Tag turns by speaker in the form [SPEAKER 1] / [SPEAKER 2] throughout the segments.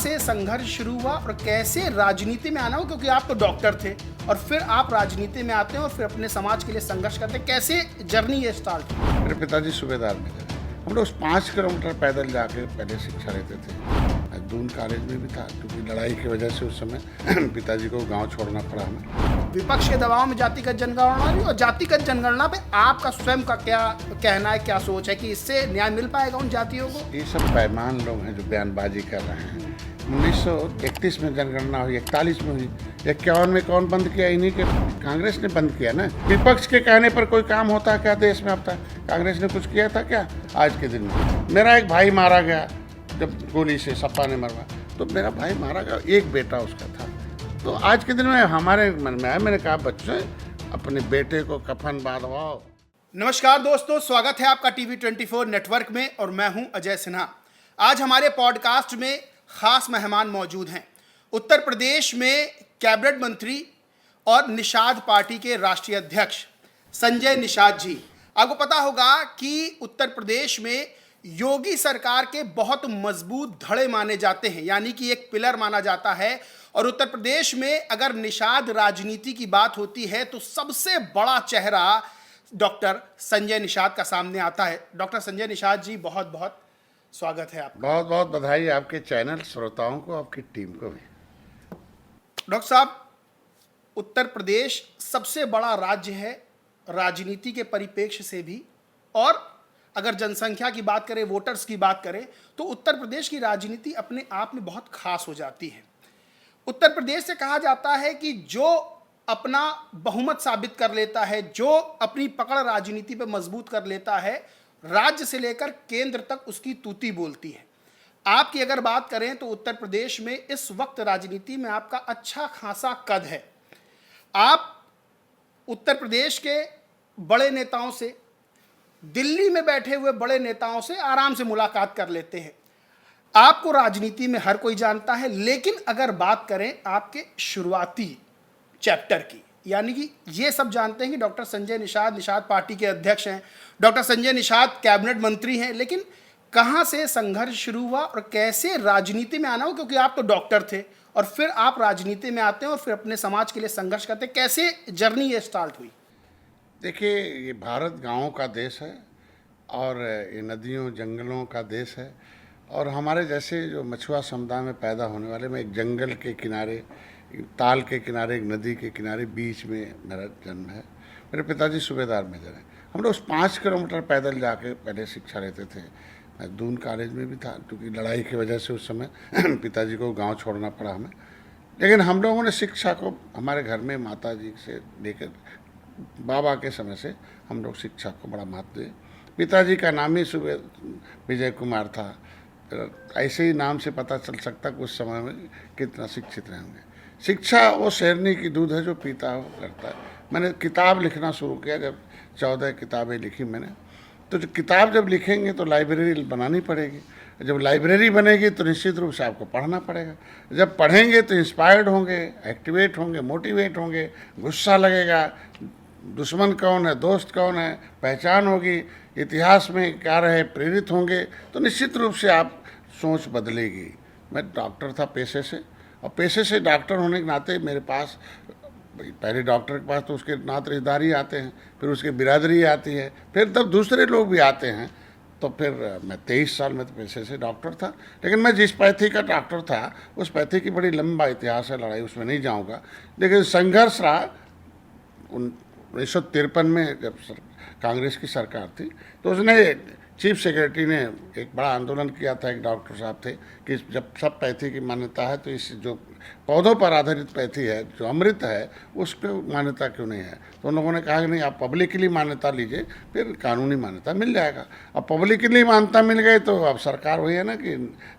[SPEAKER 1] से संघर्ष शुरू हुआ और कैसे राजनीति में आना हो, क्योंकि आप तो डॉक्टर थे और फिर आप राजनीति में आते हैं और फिर अपने समाज के लिए संघर्ष करते हैं, कैसे जर्नी ये स्टार्ट हुई?
[SPEAKER 2] मेरे पिताजी सूबेदार में थे। हम लोग 5 किलोमीटर पैदल जाके पहले शिक्षा लेते थे। मैं दून कॉलेज में भी था, क्योंकि लड़ाई की वजह से उस समय पिताजी को गांव छोड़ना पड़ा हमें।
[SPEAKER 1] विपक्ष के दबाव में जातिगत जनगणना हुई और जातिगत जनगणना पे आपका स्वयं का क्या कहना है, क्या सोच है कि इससे न्याय मिल पाएगा उन जातियों को?
[SPEAKER 2] ये सब बेईमान लोग हैं जो बयानबाजी कर रहे हैं। 1931 में जनगणना हुई, 41 में हुई, 51 में कौन बंद किया? इन्हीं के कांग्रेस ने बंद किया ना। विपक्ष के कहने पर कोई काम होता है क्या देश में? अब तक कांग्रेस ने कुछ किया था क्या? आज के दिन में मेरा एक भाई मारा गया, जब गोली से सपा ने मरवा, तो मेरा भाई मारा गया, एक बेटा उसका था। तो आज के दिन में हमारे मन में आया, मैंने कहा बच्चों अपने बेटे को कफन बांधवाओ।
[SPEAKER 1] नमस्कार दोस्तों, स्वागत है आपका टीवी 24 नेटवर्क में और मैं हूं अजय सिन्हा। आज हमारे पॉडकास्ट में खास मेहमान मौजूद हैं। उत्तर प्रदेश में कैबिनेट मंत्री और निषाद पार्टी के राष्ट्रीय अध्यक्ष संजय निषाद जी। आपको पता होगा कि उत्तर प्रदेश में योगी सरकार के बहुत मजबूत धड़े माने जाते हैं, यानी कि एक पिलर माना जाता है। और उत्तर प्रदेश में अगर निषाद राजनीति की बात होती है तो सबसे बड़ा चेहरा डॉक्टर संजय निषाद का सामने आता है। डॉक्टर संजय निषाद जी, बहुत बहुत स्वागत है आपका।
[SPEAKER 2] बहुत बहुत बधाई आपके चैनल श्रोताओं को, आपकी टीम को भी।
[SPEAKER 1] डॉक्टर साहब, उत्तर प्रदेश सबसे बड़ा राज्य है राजनीति के परिप्रेक्ष्य से भी, और अगर जनसंख्या की बात करें, वोटर्स की बात करें, तो उत्तर प्रदेश की राजनीति अपने आप में बहुत खास हो जाती है। उत्तर प्रदेश से कहा जाता है कि जो अपना बहुमत साबित कर लेता है, जो अपनी पकड़ राजनीति पे मजबूत कर लेता है, राज्य से लेकर केंद्र तक उसकी तूती बोलती है। आपकी अगर बात करें तो उत्तर प्रदेश में इस वक्त राजनीति में आपका अच्छा खासा कद है। आप उत्तर प्रदेश के बड़े नेताओं से, दिल्ली में बैठे हुए बड़े नेताओं से आराम से मुलाकात कर लेते हैं। आपको राजनीति में हर कोई जानता है, लेकिन अगर बात करें आपके शुरुआती चैप्टर की, यानी कि ये सब जानते हैं कि डॉक्टर संजय निषाद निषाद पार्टी के अध्यक्ष हैं, डॉक्टर संजय निषाद कैबिनेट मंत्री हैं, लेकिन कहाँ से संघर्ष शुरू हुआ और कैसे राजनीति में आना हो, क्योंकि आप तो डॉक्टर थे और फिर आप राजनीति में आते हैं और फिर अपने समाज के लिए संघर्ष करते हैं, कैसे जर्नी ये स्टार्ट हुई?
[SPEAKER 2] देखिए, ये भारत गांवों का देश है और ये नदियों जंगलों का देश है। और हमारे जैसे जो मछुआ समुदाय में पैदा होने वाले, मैं एक जंगल के किनारे, ताल के किनारे, एक नदी के किनारे बीच में मेरा जन्म है। मेरे पिताजी सूबेदार में थे। हम लोग 5 किलोमीटर पैदल जाके पहले शिक्षा लेते थे। मैं दून कॉलेज में भी था, क्योंकि लड़ाई की वजह से उस समय पिताजी को गांव छोड़ना पड़ा हमें। लेकिन हम लोगों ने शिक्षा को हमारे घर में माता जी से लेकर बाबा के समय से हम लोग शिक्षा को बड़ा महत्व दिए। पिताजी का नाम ही विजय कुमार था, ऐसे ही नाम से पता चल सकता कि उस समय में कितना शिक्षित रहे होंगे। शिक्षा वो शेरनी की दूध है जो पीता हो करता है। मैंने किताब लिखना शुरू किया, जब 14 किताबें लिखी मैंने। तो जो किताब जब लिखेंगे तो लाइब्रेरी बनानी पड़ेगी, जब लाइब्रेरी बनेगी तो निश्चित रूप से आपको पढ़ना पड़ेगा। जब पढ़ेंगे तो इंस्पायर्ड होंगे, एक्टिवेट होंगे, मोटिवेट होंगे, गुस्सा लगेगा, दुश्मन कौन है, दोस्त कौन है, पहचान होगी, इतिहास में क्या रहे, प्रेरित होंगे, तो निश्चित रूप से आप सोच बदलेगी। मैं डॉक्टर था पेशे से, और पेशे से डॉक्टर होने के नाते मेरे पास पहले डॉक्टर के पास तो उसके नात रिश्तेदारी आते हैं, फिर उसके बिरादरी आती है, फिर तब दूसरे लोग भी आते हैं। तो फिर मैं 23 साल में तो पेशे से डॉक्टर था। लेकिन मैं जिस पैथी का डॉक्टर था उस पैथी की बड़ी लंबा इतिहास है, लड़ाई उसमें नहीं जाऊँगा। लेकिन संघर्ष रहा 1953 में, जब कांग्रेस की सरकार थी, तो उसने चीफ सेक्रेटरी ने एक बड़ा आंदोलन किया था। एक डॉक्टर साहब थे कि जब सब पैथी की मान्यता है तो इस जो पौधों पर आधारित पैथी है, जो अमृत है, उस पर मान्यता क्यों नहीं है? तो उन लोगों ने कहा कि नहीं, आप पब्लिकली मान्यता लीजिए, फिर कानूनी मान्यता मिल जाएगा। अब पब्लिकली मान्यता मिल गई तो अब सरकार हुई है ना कि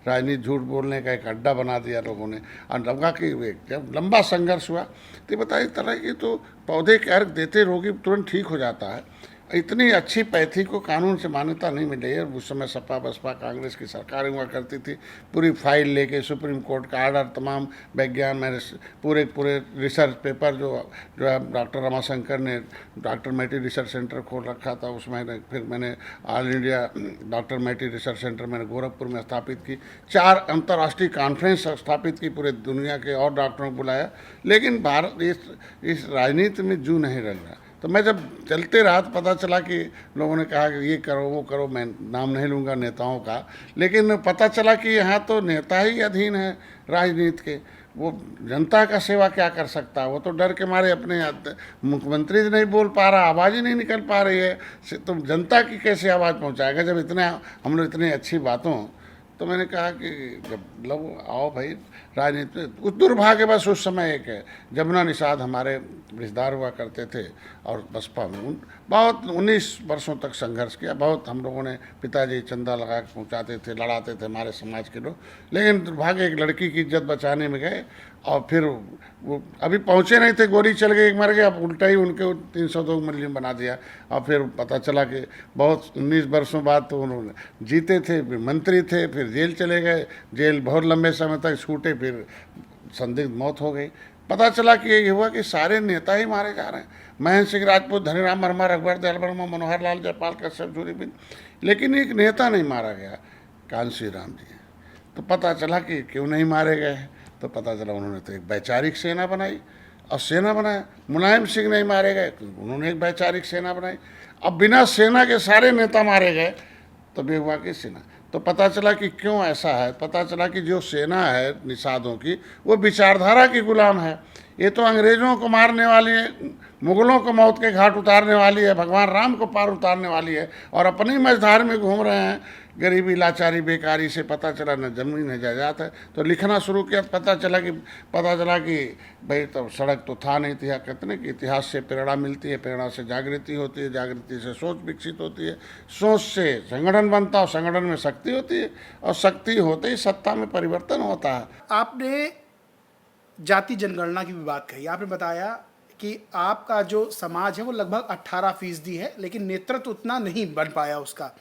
[SPEAKER 2] राजनीति झूठ बोलने का एक अड्डा बना दिया लोगों ने। और लगा कि जब लंबा संघर्ष हुआ तो बताइए तरह की, तो पौधे के अर्घ देते रोगी तुरंत ठीक हो जाता है। इतनी अच्छी पैथी को कानून से मान्यता नहीं मिली है। उस समय सपा बसपा कांग्रेस की सरकार हुआ करती थी, पूरी फाइल लेके सुप्रीम कोर्ट का आर्डर, तमाम विज्ञान में पूरे पूरे रिसर्च पेपर जो है डॉक्टर रमाशंकर ने डॉक्टर मैटी रिसर्च सेंटर खोल रखा था, उसमें फिर मैंने All India doctor Maity research centre मैंने गोरखपुर में स्थापित की, 4 अंतर्राष्ट्रीय कॉन्फ्रेंस स्थापित की, पूरे दुनिया के और डॉक्टरों को बुलाया। लेकिन भारत इस राजनीति में जू नहीं रंग रहा। तो मैं जब चलते रहा तो पता चला कि लोगों ने कहा कि ये करो वो करो, मैं नाम नहीं लूँगा नेताओं का, लेकिन पता चला कि यहाँ तो नेता ही अधीन है राजनीति के। वो जनता का सेवा क्या कर सकता है? वो तो डर के मारे अपने मुख्यमंत्री नहीं बोल पा रहा, आवाज़ ही नहीं निकल पा रही है, तो जनता की कैसे आवाज़ पहुँचाएगा जब इतने हम लोग इतनी अच्छी बातों। तो मैंने कहा कि जब लोग आओ भाई राजनीति में। दुर्भाग्यवश उस समय एक है जमुना निषाद हमारे रिश्तेदार हुआ करते थे और बसपा में बहुत 19 वर्षों तक संघर्ष किया। बहुत हम लोगों ने, पिताजी चंदा लगा के पहुँचाते थे, लड़ाते थे हमारे समाज के लोग, लेकिन दुर्भाग्य एक लड़की की इज्जत बचाने में गए और फिर वो अभी पहुँचे नहीं थे, गोली चल गई, मर गए, अब उल्टा ही उनके 302 मुजरिम बना दिया। और फिर पता चला कि बहुत 19 वर्षों बाद तो उन्होंने जीते थे, फिर मंत्री थे, फिर जेल चले गए, जेल बहुत लंबे समय तक छूटे, फिर संदिग्ध मौत हो गई। पता चला कि ये हुआ कि सारे नेता ही मारे जा रहे हैं, महेंद्र सिंह राजपूत, धनीराम वर्मा, रघुवर दयाल वर्मा, मनोहर लाल जयपाल, कश्यप, सूर्यबिंद, लेकिन एक नेता नहीं मारा गया, कांशी राम जी। तो पता चला कि क्यों नहीं मारे गए, तो पता चला उन्होंने तो एक वैचारिक सेना बनाई और सेना बनाया। मुलायम सिंह नहीं मारे गए, उन्होंने एक वैचारिक सेना बनाई। अब बिना सेना के सारे नेता मारे गए तो बेहुआ की सेना। तो पता चला कि क्यों ऐसा है, पता चला कि जो सेना है निषादों की वो विचारधारा की गुलाम है। ये तो अंग्रेज़ों को मारने वाली है, मुगलों को मौत के घाट उतारने वाली है, भगवान राम को पार उतारने वाली है, और अपनी मझधार में घूम रहे हैं। गरीबी, लाचारी, बेकारी से पता चला न जमीन है जायदाद है। तो लिखना शुरू किया, पता चला कि भाई तो सड़क तो था नहीं, इतिहास कहते हैं कि इतिहास से प्रेरणा मिलती है, प्रेरणा से जागृति होती है, जागृति से सोच विकसित होती है, सोच से संगठन बनता है और संगठन में शक्ति होती है, और शक्ति होते ही सत्ता में परिवर्तन होता है।
[SPEAKER 1] आपने जाति जनगणना की भी बात कही, आपने बताया कि आपका जो समाज है वो लगभग 18% है, लेकिन नेतृत्व उतना नहीं बन पाया उसका।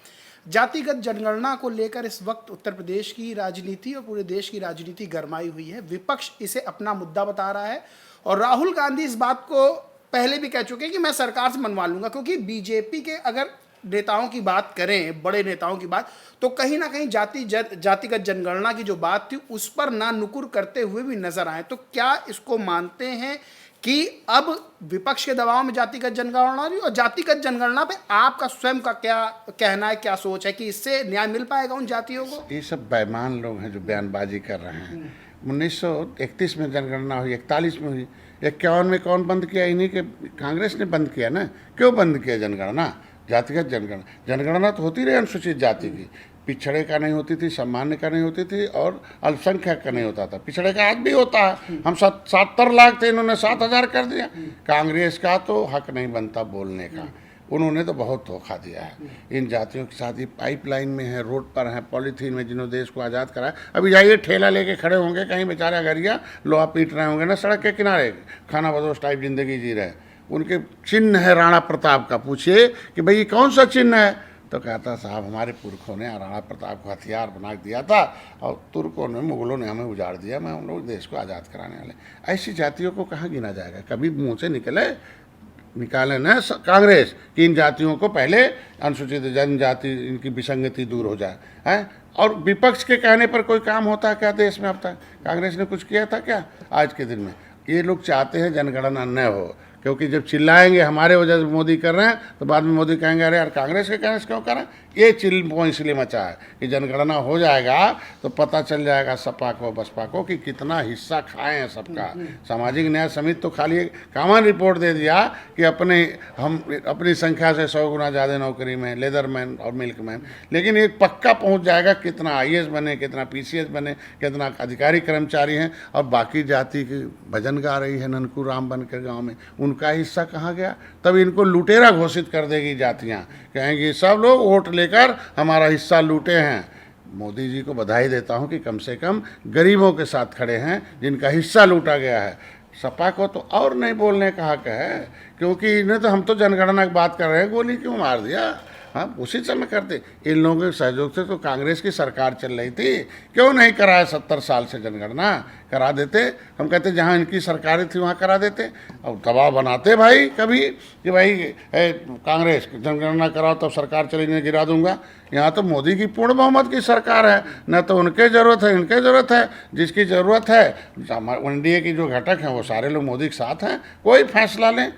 [SPEAKER 1] जातिगत जनगणना को लेकर इस वक्त उत्तर प्रदेश की राजनीति और पूरे देश की राजनीति गरमाई हुई है। विपक्ष इसे अपना मुद्दा बता रहा है और राहुल गांधी इस बात को पहले भी कह चुके हैं कि मैं सरकार से मनवा लूंगा, क्योंकि बीजेपी के अगर नेताओं की बात करें, बड़े नेताओं की बात, तो कहीं ना कहीं जातिगत जनगणना की जो बात थी उस पर ना नुकुर करते हुए भी नजर आए। तो क्या इसको मानते हैं कि अब विपक्ष के दबाव में जातिगत जनगणना रही, और जातिगत जनगणना पे आपका स्वयं का क्या कहना है, क्या सोच है कि इससे न्याय मिल पाएगा उन जातियों को?
[SPEAKER 2] ये सब बेईमान लोग हैं जो बयानबाजी कर रहे हैं। 1931 में जनगणना हुई, 41 में हुई, 51 में कौन बंद किया? इन्हीं के कांग्रेस ने बंद किया ना। क्यों बंद किया जनगणना? जातिगत जनगणना, जनगणना तो होती रही अनुसूचित जाति की, पिछड़े का नहीं होती थी, सामान्य का नहीं होती थी, और अल्पसंख्यक का नहीं होता था। पिछड़े का आज भी होता है, हम 70 लाख थे, इन्होंने 7,000 कर दिया। कांग्रेस का तो हक नहीं बनता बोलने का, उन्होंने तो बहुत धोखा दिया है इन जातियों के साथ। ये पाइपलाइन में है, रोड पर है, पॉलीथीन में, जिन्होंने देश को आज़ाद कराया। अभी जाइए ठेला लेके खड़े होंगे कहीं, बेचारे अगरिया लोहा पीट रहे होंगे ना सड़क के किनारे, खाना बदोश टाइप जिंदगी जी रहे। उनके चिन्ह है राणा प्रताप का, पूछिए कि भाई ये कौन सा चिन्ह है, तो कहता साहब हमारे पुरखों ने राणा प्रताप को हथियार बना दिया था और तुर्कों ने, मुगलों ने हमें उजाड़ दिया, मैं हम लोग देश को आज़ाद कराने वाले। ऐसी जातियों को कहाँ गिना जाएगा? कभी मुँह से निकाले न कांग्रेस कि इन जातियों को पहले अनुसूचित जनजाति, इनकी विसंगति दूर हो जाए है। और विपक्ष के कहने पर कोई काम होता है क्या देश में? अब तक कांग्रेस ने कुछ किया था क्या? आज के दिन में ये लोग चाहते हैं जनगणना न हो, क्योंकि जब चिल्लाएंगे हमारे वजह से मोदी कर रहे हैं, तो बाद में मोदी कहेंगे अरे यार कांग्रेस के कहने से क्यों कर रहे हैं। ये चिल्ल इसलिए मचा है कि जनगणना हो जाएगा तो पता चल जाएगा सपा को बसपा को कि कितना हिस्सा खाए हैं सबका। सामाजिक न्याय समिति तो खाली कॉमन रिपोर्ट दे दिया कि हम अपनी संख्या से 100 गुना ज़्यादा नौकरी में, लेदरमैन और मिल्कमैन, लेकिन एक पक्का पहुंच जाएगा कितना IAS बने, कितना PCS बने, कितना अधिकारी कर्मचारी हैं। और बाकी जाति की भजन गा रही है ननकू राम बन कर गाँव में, उनका हिस्सा कहाँ गया? तब इनको लुटेरा घोषित कर देगी जातियाँ, कहेंगी सब लोग वोट लेकर हमारा हिस्सा लूटे हैं। मोदी जी को बधाई देता हूं कि कम से कम गरीबों के साथ खड़े हैं जिनका हिस्सा लूटा गया है। सपा को तो और नहीं बोलने का हक है, क्योंकि इन्हें तो हम तो जनगणना की बात कर रहे हैं, गोली क्यों मार दिया? हाँ, उसी समय करते। इन लोगों के सहयोग से तो कांग्रेस की सरकार चल रही थी, क्यों नहीं कराया 70 साल से जनगणना? करा देते। हम कहते जहाँ इनकी सरकारें थी वहाँ करा देते। अब दबाव बनाते भाई कभी कि भाई कांग्रेस जनगणना कराओ तब सरकार चलेगी, गिरा दूंगा। यहाँ तो मोदी की पूर्ण बहुमत की सरकार है, न तो उनके ज़रूरत है इनके ज़रूरत है। जिसकी ज़रूरत है, एनडीए की जो घटक हैं वो सारे लोग मोदी के साथ हैं, कोई फैसला लें।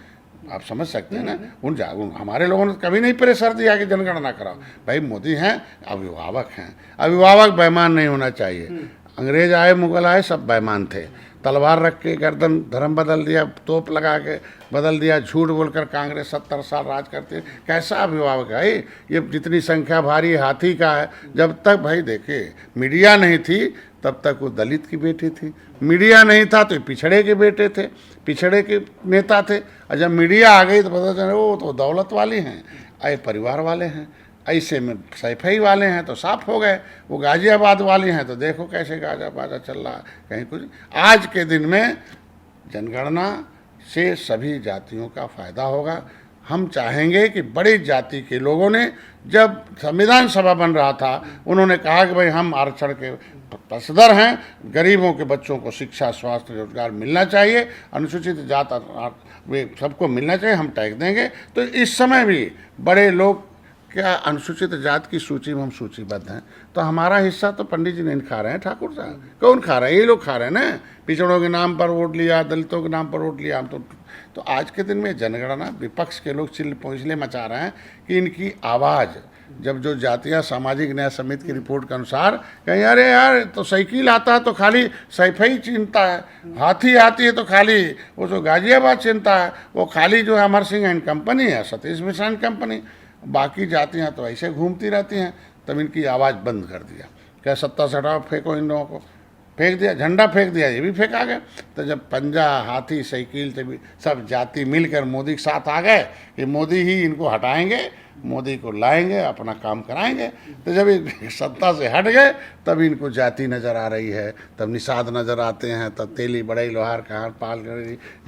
[SPEAKER 2] आप समझ सकते हैं ना। उन हमारे लोगों ने कभी नहीं प्रेशर दिया कि जनगणना कराओ। भाई मोदी हैं, अभिभावक हैं, अभिभावक बेईमान नहीं होना चाहिए। अंग्रेज आए, मुगल आए, सब बेईमान थे। तलवार रख के गर्दन धर्म बदल दिया, तोप लगा के बदल दिया, झूठ बोलकर कांग्रेस 70 साल राज करती है। कैसा अभिभावक है ये? जितनी संख्या भारी हाथी का है। जब तक भाई देखिए मीडिया नहीं थी तब तक वो दलित की बेटी थी, मीडिया नहीं था तो पिछड़े के बेटे थे, पिछड़े के नेता थे। और जब मीडिया आ गई तो पता चला वो तो दौलत वाले हैं, आए परिवार वाले हैं, ऐसे में सैफई वाले हैं तो साफ हो गए। वो गाजियाबाद वाले हैं तो देखो कैसे गाजा बाजा चल रहा है कहीं कुछ। आज के दिन में जनगणना से सभी जातियों का फायदा होगा। हम चाहेंगे कि बड़ी जाति के लोगों ने, जब संविधान सभा बन रहा था, उन्होंने कहा कि भाई हम आरक्षण के पक्षधर हैं, गरीबों के बच्चों को शिक्षा, स्वास्थ्य, रोजगार मिलना चाहिए, अनुसूचित जात वे सबको मिलना चाहिए, हम टैक्स देंगे। तो इस समय भी बड़े लोग क्या अनुसूचित जात की सूची में हम सूचीबद्ध हैं, तो हमारा हिस्सा तो पंडित जी नहीं खा रहे हैं, ठाकुर साहब कौन खा रहे हैं? ये लोग खा रहे हैं ना। पिछड़ों के नाम पर वोट लिया, दलितों के नाम पर वोट लिया। हम तो आज के दिन में जनगणना विपक्ष के लोग चिल्ल इसलिए मचा रहे हैं कि इनकी आवाज़, जब जो जातीय सामाजिक न्याय समिति की रिपोर्ट के अनुसार कहीं अरे यार तो साइकिल आता है तो खाली सैफई चिंता है, हाथी आती है तो खाली वो जो गाजियाबाद चिंता है, वो खाली जो है अमर सिंह एंड कंपनी है, सतीश मिश्रा एंड कंपनी, बाकी जातियाँ तो ऐसे घूमती रहती हैं। तब इनकी आवाज़ बंद कर दिया, क्या सत्ता से हटाओ, फेंको इन लोगों को, फेंक दिया, झंडा फेंक दिया, ये भी फेंका गया। तो जब पंजा, हाथी, साइकिल से भी सब जाति मिलकर मोदी के साथ आ गए कि मोदी ही इनको हटाएंगे, मोदी को लाएंगे, अपना काम कराएंगे। तो जब ये सत्ता से हट गए तब इनको जाति नज़र आ रही है, तब निषाद नज़र आते हैं, तब तेली, बड़ई, लोहार, कहार, पाल,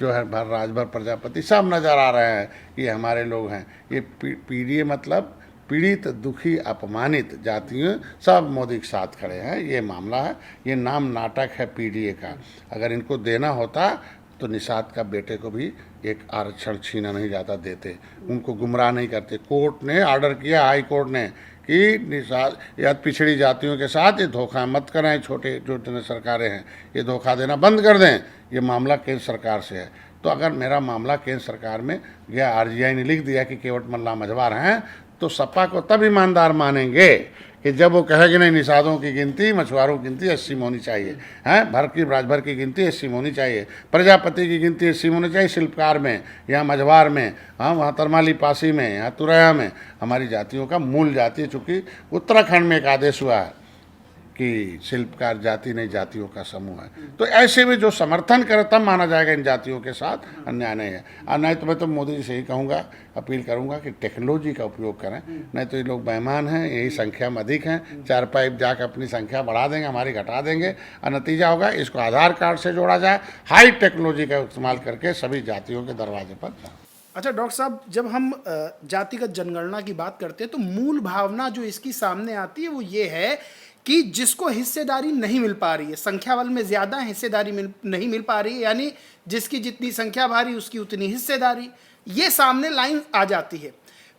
[SPEAKER 2] जो है भर राजभर, प्रजापति सब नज़र आ रहे हैं कि हमारे लोग हैं। ये पीड़ित मतलब पीड़ित, दुखी, अपमानित जातियों सब मोदी के साथ खड़े हैं। ये मामला है, ये नाम नाटक है पीडीए का। अगर इनको देना होता तो निषाद का बेटे को भी एक आरक्षण छीना नहीं जाता देते, उनको गुमराह नहीं करते। कोर्ट ने ऑर्डर किया, हाई कोर्ट ने, कि निषाद या पिछड़ी जातियों के साथ ये धोखा मत करें, छोटे जो सरकारें हैं ये धोखा देना बंद कर दें। ये मामला केंद्र सरकार से है। तो अगर मेरा मामला केंद्र सरकार में गया, आरजीआई ने लिख दिया कि केवट मल्ला मझवार हैं, तो सपा को तब ईमानदार मानेंगे कि जब वो कहेगी नहीं निषादों की गिनती, मछुआरों की गिनती 80 में होनी चाहिए, हैं भर की राजभर की गिनती 80 में होनी चाहिए, प्रजापति की गिनती 80 में होनी चाहिए, शिल्पकार में या मझवार में, हाँ वहाँ तरमाली पासी में, यहाँ तुरैया में हमारी जातियों का मूल जाति, चूँकि उत्तराखंड में एक आदेश हुआ है कि शिल्पकार जाति नहीं जातियों का समूह है। तो ऐसे में जो समर्थन करे तब माना जाएगा इन जातियों के साथ, अन्याय नहीं है। और नहीं तो मैं तो मोदी जी से ही कहूँगा, अपील करूँगा कि टेक्नोलॉजी का उपयोग करें, नहीं तो ये लोग बेईमान हैं, यही संख्या में अधिक हैं, 4 पाइप जाकर अपनी संख्या बढ़ा देंगे, हमारी घटा देंगे, और नतीजा होगा इसको आधार कार्ड से जोड़ा जाए, हाई टेक्नोलॉजी का इस्तेमाल करके सभी जातियों के दरवाजे पर जाए।
[SPEAKER 1] अच्छा डॉक्टर साहब, जब हम जातिगत जनगणना की बात करते हैं तो मूल भावना जो इसकी सामने आती है वो ये है कि जिसको हिस्सेदारी नहीं मिल पा रही है, संख्या बल में ज़्यादा हिस्सेदारी नहीं मिल पा रही है, यानी जिसकी जितनी संख्या भारी उसकी उतनी हिस्सेदारी, ये सामने लाइन आ जाती है।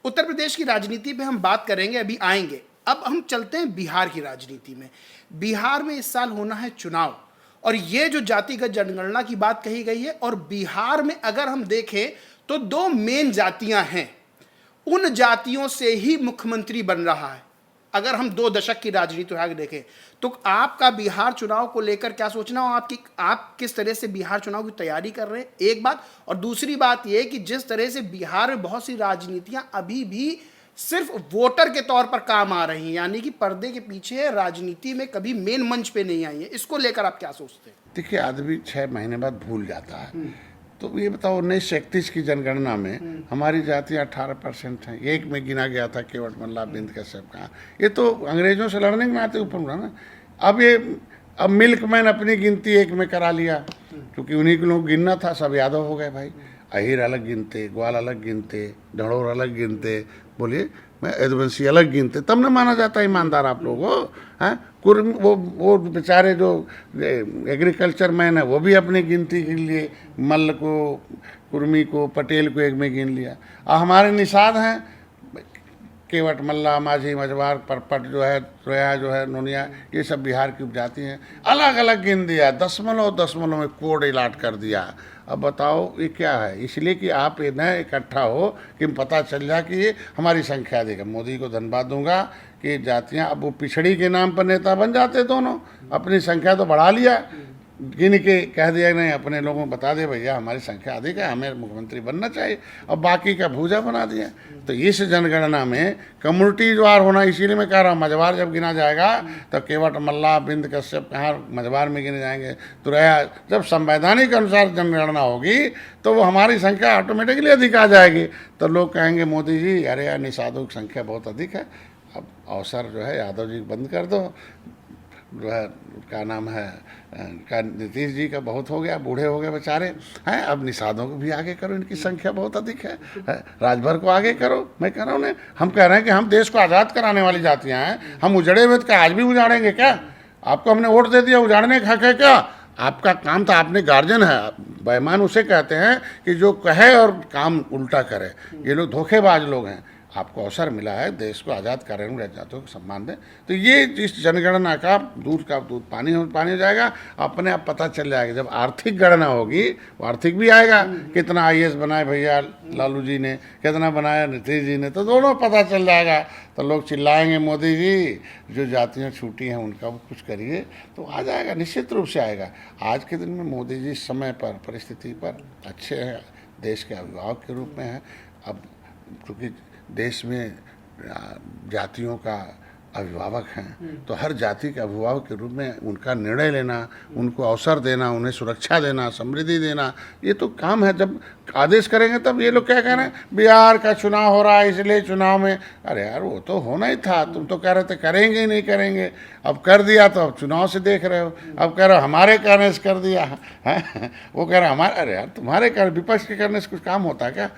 [SPEAKER 1] उत्तर प्रदेश की राजनीति पे हम बात करेंगे, अभी आएंगे। अब हम चलते हैं बिहार की राजनीति में। बिहार में इस साल होना है चुनाव, और ये जो जातिगत जनगणना की बात कही गई है, और बिहार में अगर हम देखें तो 2 मेन जातियां हैं, उन जातियों से ही मुख्यमंत्री बन रहा है। अगर हम 2 दशक की राजनीति आगे देखें तो आपका बिहार चुनाव को लेकर क्या सोचना हो, आप किस तरह से बिहार चुनाव की तैयारी कर रहे हैं, एक बात। और दूसरी बात यह कि जिस तरह से बिहार में बहुत सी राजनीतियां अभी भी सिर्फ वोटर के तौर पर काम आ रही हैं, यानी कि पर्दे के पीछे राजनीति में कभी मेन मंच पे नहीं आई है, इसको लेकर आप क्या सोचते हैं?
[SPEAKER 2] देखिए, आदमी 6 महीने बाद भूल जाता है। तो ये बताओ 1931 की जनगणना में हमारी जाति 18% है, एक में गिना गया था केवट मल्ला, बिंद, कश्यप का। ये तो अंग्रेजों से लड़ने के नाते ऊपर उठा ना। अब ये अब मिल्कमैन अपनी गिनती एक में करा लिया, क्योंकि उन्हीं को लोग गिनना था, सब यादव हो गए भाई। अहीर अलग गिनते, ग्वाल अलग गिनते, ढड़ोर अलग गिनते, बोलिए मैं यदुवंशी अलग गिनते, तब न माना जाता ईमानदार आप लोग हो। हैं कुर्म वो बेचारे जो एग्रीकल्चर मैन है वो भी अपनी गिनती के लिए मल्ल को, कुर्मी को, पटेल को एक में गिन लिया। और हमारे निषाद हैं केवट, मल्ला, माझी, मझवार, परपट जो है, रोया जो है, नोनिया, ये सब बिहार की उपजाति हैं, अलग अलग गिन दिया, दशमलव दशमलव में कोड इलाट कर दिया। अब बताओ ये क्या है? इसलिए कि आप न इकट्ठा हो कि पता चल जाए कि ये हमारी संख्या अधिक है। मोदी को धन्यवाद दूंगा कि जातियां अब वो पिछड़ी के नाम पर नेता बन जाते दोनों, अपनी संख्या तो बढ़ा लिया, गिन के कह दिया नहीं, अपने लोगों को बता दे भैया हमारी संख्या अधिक है, हमें मुख्यमंत्री बनना चाहिए, और बाकी का भूजा बना दिया। तो इस जनगणना में कम्युनिटी वार होना, इसीलिए मैं कह रहा हूँ मझवार जब गिना जाएगा तो केवट, मल्ला, बिंद, कश्यप कहाँ मझवार में गिने जाएंगे, तो रहा जब संवैधानिक अनुसार जनगणना होगी तो वो हमारी संख्या ऑटोमेटिकली अधिक आ जाएगी। तो लोग कहेंगे मोदी जी अरे यार निषादों की संख्या बहुत अधिक है, अब अवसर जो है यादव जी बंद कर दो, जो है क्या नाम है का नीतीश जी का बहुत हो गया, बूढ़े हो गए बेचारे हैं, अब निषादों को भी आगे करो, इनकी संख्या बहुत अधिक है, राजभर को आगे करो। मैं कह रहा हूँ ना, हम कह रहे हैं कि हम देश को आज़ाद कराने वाली जातियाँ हैं, हम उजड़े हुए क्या आज भी उजाड़ेंगे क्या? आपको हमने वोट दे दिया, उजाड़ने का हक है क्या? आपका काम था, आपने गार्जियन है, बेईमान उसे कहते हैं कि जो कहे और काम उल्टा करे, ये लोग धोखेबाज लोग हैं। आपको अवसर मिला है देश को आज़ाद करने में, जातियों को सम्मान दें, तो ये इस जनगणना का दूध पानी हो जाएगा, अपने आप पता चल जाएगा। जब आर्थिक गणना होगी वो आर्थिक भी आएगा, कितना आईएएस बनाए भैया लालू जी ने, कितना बनाया नीतीश जी ने, तो दोनों पता चल जाएगा। तो लोग चिल्लाएंगे मोदी जी जो जातियाँ छूटी हैं उनका कुछ करिए, तो आ जाएगा, निश्चित रूप से आएगा। आज के दिन में मोदी जी समय पर, परिस्थिति पर अच्छे हैं, देश के अभिभावक के रूप में हैं। अब क्योंकि देश में जातियों का अभिभावक हैं, तो हर जाति के अभिभावक के रूप में उनका निर्णय लेना, उनको अवसर देना, उन्हें सुरक्षा देना, समृद्धि देना, ये तो काम है। जब आदेश करेंगे तब ये लोग क्या कह रहे हैं बिहार का चुनाव हो रहा है इसलिए चुनाव में, अरे यार वो तो होना ही था, तुम तो कह रहे थे करेंगे ही नहीं करेंगे, अब कर दिया तो अब चुनाव से देख रहे हो, अब कह रहे हो हमारे कहने से कर दिया है, वो कह रहे हमारे, अरे यार तुम्हारे विपक्ष के करने से कुछ काम होता है क्या?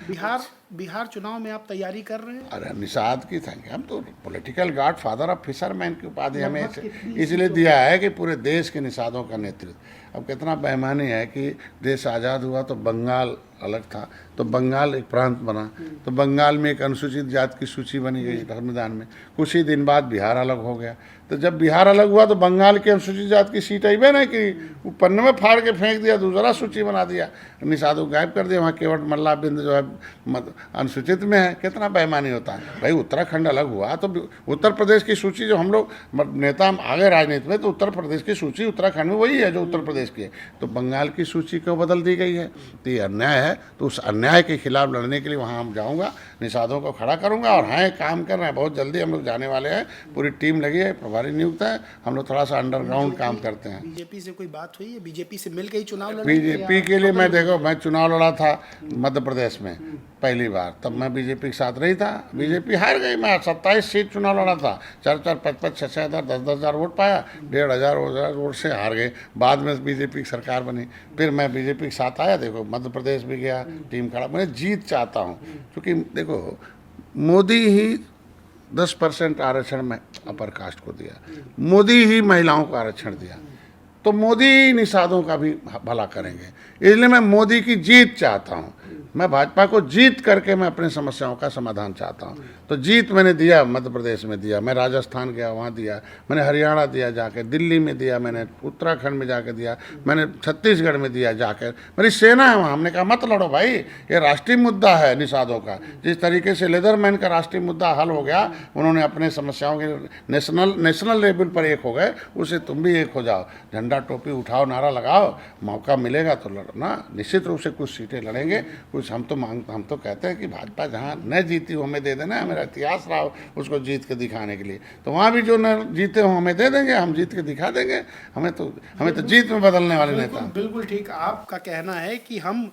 [SPEAKER 1] बिहार चुनाव में आप तैयारी कर रहे हैं?
[SPEAKER 2] अरे निषाद की संख्या, हम तो political God father of fisherman की उपाधि हमें इसलिए दिया है कि पूरे देश के निषादों का नेतृत्व। अब कितना बेईमानी है कि देश आज़ाद हुआ तो बंगाल अलग था, तो बंगाल एक प्रांत बना, तो बंगाल में एक अनुसूचित जाति की सूची बनी गई संविधान में, कुछ ही दिन बाद बिहार अलग हो गया। तो जब बिहार अलग हुआ तो बंगाल की अनुसूचित जाति की सीट आई नहीं कि वो पन्ने में फाड़ के फेंक दिया, दूसरा सूची बना दिया, निषादों गायब कर दिया, वहाँ केवट, मल्ला, बिंद जो है अनुसूचित में है। कितना बेईमानी होता है भाई। उत्तराखंड अलग हुआ तो उत्तर प्रदेश की सूची, जो हम लोग नेता आगे राजनीति में, तो उत्तर प्रदेश की सूची उत्तराखंड में वही है जो उत्तर प्रदेश की है, तो बंगाल की सूची क्यों बदल दी गई है? तो ये अन्याय है। तो उस अन्याय के खिलाफ लड़ने के लिए वहाँ हम जाऊँगा, निषादों को खड़ा करूँगा, और हैं काम कर रहे हैं, बहुत जल्दी हम लोग जाने वाले हैं, पूरी टीम लगी है, प्रभारी नियुक्त है, हम लोग थोड़ा सा अंडरग्राउंड काम करते हैं।
[SPEAKER 1] बीजेपी से कोई बात हुई है? बीजेपी से मिल के ही चुनाव लड़े?
[SPEAKER 2] बीजेपी के लिए मैं देखो, मैं चुनाव लड़ा था मध्य प्रदेश में पहली बार, तब मैं बीजेपी के साथ रही था, बीजेपी हार गई। मैं 27 सीट चुनाव लड़ा था, 4-4, 5-5, 6-6 हज़ार, 10-10 हज़ार वोट पाया, 1,500 वोट से हार गए। बाद में बीजेपी की सरकार बनी, फिर मैं बीजेपी के साथ आया, देखो मध्य प्रदेश भी गया, टीम खड़ा, मैं जीत चाहता हूँ। क्योंकि देखो मोदी ही 10% आरक्षण में अपर कास्ट को दिया, मोदी ही महिलाओं को आरक्षण दिया, तो मोदी निषादों का भी भला करेंगे, इसलिए मैं मोदी की जीत चाहता हूँ। मैं भाजपा को जीत करके मैं अपनी समस्याओं का समाधान चाहता हूँ। तो जीत मैंने दिया, मध्य प्रदेश में दिया, मैं राजस्थान गया वहाँ दिया, मैंने हरियाणा दिया जाकर, दिल्ली में दिया, मैंने उत्तराखंड में जाकर दिया, मैंने छत्तीसगढ़ में दिया जाकर, मेरी सेना है वहाँ। हमने कहा मत लड़ो भाई, ये राष्ट्रीय मुद्दा है निषादों का। जिस तरीके से लेदरमैन का राष्ट्रीय मुद्दा हल हो गया, उन्होंने अपने समस्याओं के नेशनल लेवल पर एक हो गए, उसे तुम भी एक हो जाओ, झंडा टोपी उठाओ, नारा लगाओ, मौका मिलेगा तो लड़ना, निश्चित रूप से कुछ सीटें लड़ेंगे, कुछ हम तो कहते हैं कि भाजपा जहाँ न जीती हो हमें दे देना, मेरा इतिहास रहा हो उसको जीत के दिखाने के लिए, तो वहाँ भी जो न जीते हो हमें दे देंगे, हम जीत के दिखा देंगे। हमें तो जीत में बदलने वाले नेता।
[SPEAKER 1] बिल्कुल ठीक। आपका कहना है कि हम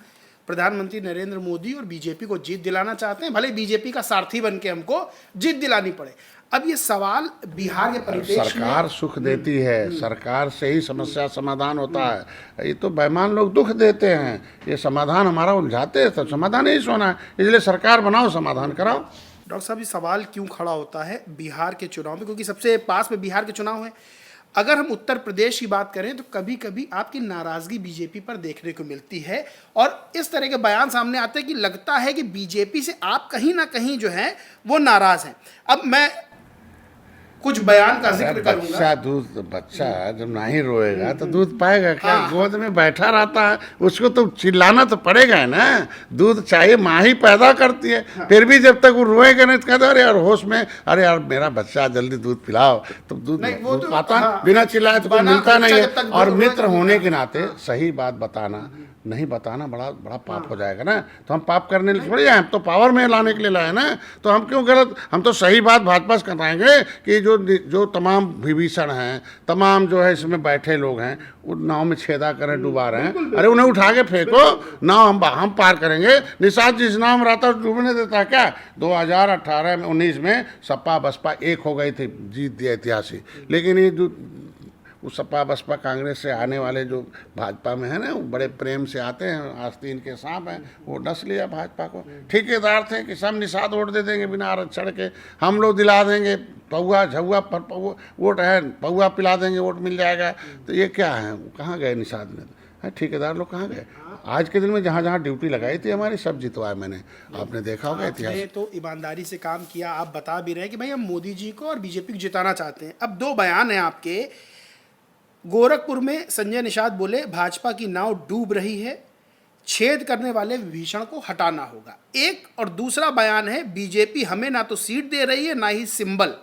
[SPEAKER 1] प्रधानमंत्री नरेंद्र मोदी और बीजेपी को जीत दिलाना चाहते हैं, भले बीजेपी का सारथी बन के हमको जीत दिलानी पड़े। अब ये सवाल बिहार के परिप्रेक्ष्य में,
[SPEAKER 2] सरकार सुख देती है, सरकार से ही समस्या समाधान होता है। ये तो बेईमान लोग दुख देते हैं, ये समाधान हमारा उलझाते हैं, तो समाधान ही सोना है, इसलिए सरकार बनाओ, समाधान कराओ।
[SPEAKER 1] डॉक्टर साहब ये सवाल क्यों खड़ा होता है बिहार के चुनाव में, क्योंकि सबसे पास में बिहार के चुनाव है। अगर हम उत्तर प्रदेश की बात करें तो कभी कभी आपकी नाराजगी बीजेपी पर देखने को मिलती है और इस तरह के बयान सामने आते हैं कि लगता है कि बीजेपी से आप कहीं ना कहीं जो है वो नाराज हैं। अब मैं कुछ बयान का जिक्र करूंगा।
[SPEAKER 2] बच्चा जब नहीं रोएगा तो दूध पाएगा क्या? गोद में बैठा रहता है, उसको तो चिल्लाना तो पड़ेगा है ना। दूध चाहिए, माँ ही पैदा करती है। फिर भी जब तक वो रोएगा नहीं तो कहता अरे यार होश में, अरे यार मेरा बच्चा जल्दी दूध पिलाओ, तो दूध पाता बिना चिल्लाए तो मिलता नहीं है। और मित्र होने के नाते सही बात बताना, नहीं बताना बड़ा बड़ा पाप हो जाएगा ना। तो हम पाप करने थोड़ी आए, हम तो पावर में लाने के लिए लाए ना। तो हम क्यों गलत, हम तो सही बात भाजपा से कराएंगे कि जो तमाम विभीषण हैं, तमाम जो है इसमें बैठे लोग हैं, उन नाव में छेदा करें, डुबा रहे हैं, अरे उन्हें उठा के फेंको, नाव हम पार करेंगे। निषाद जिस नाव में रहता है डूबने देता है क्या? 2018 में 19 में सपा बसपा एक हो गई थी, जीत दिया ऐतिहासिक। लेकिन ये जो उस सपा बसपा कांग्रेस से आने वाले जो भाजपा में है ना, वो बड़े प्रेम से आते हैं, आस्तीन के सांप हैं, वो डस लिया भाजपा को। ठेकेदार थे कि सब निषाद वोट दे देंगे बिना आरक्षण के, हम लोग दिला देंगे, पौआ झुआ पर वोट है, पौआ पिला देंगे, वोट मिल जाएगा। तो ये क्या है, कहाँ गए निषाद में? ठेकेदार लोग कहाँ गए? आज के दिन में जहाँ जहाँ ड्यूटी लगाई थी हमारी, सब जितवाए मैंने, आपने देखा होगा इतिहास।
[SPEAKER 1] तो ईमानदारी से काम किया। आप बता भी रहे हैं कि भाई हम मोदी जी को और बीजेपी को जिताना चाहते हैं। अब दो बयान हैं आपके। गोरखपुर में संजय निषाद बोले भाजपा की नाव डूब रही है, छेद करने वाले विभीषण को हटाना होगा। एक और दूसरा बयान है बीजेपी हमें ना तो सीट दे रही है ना ही सिंबल।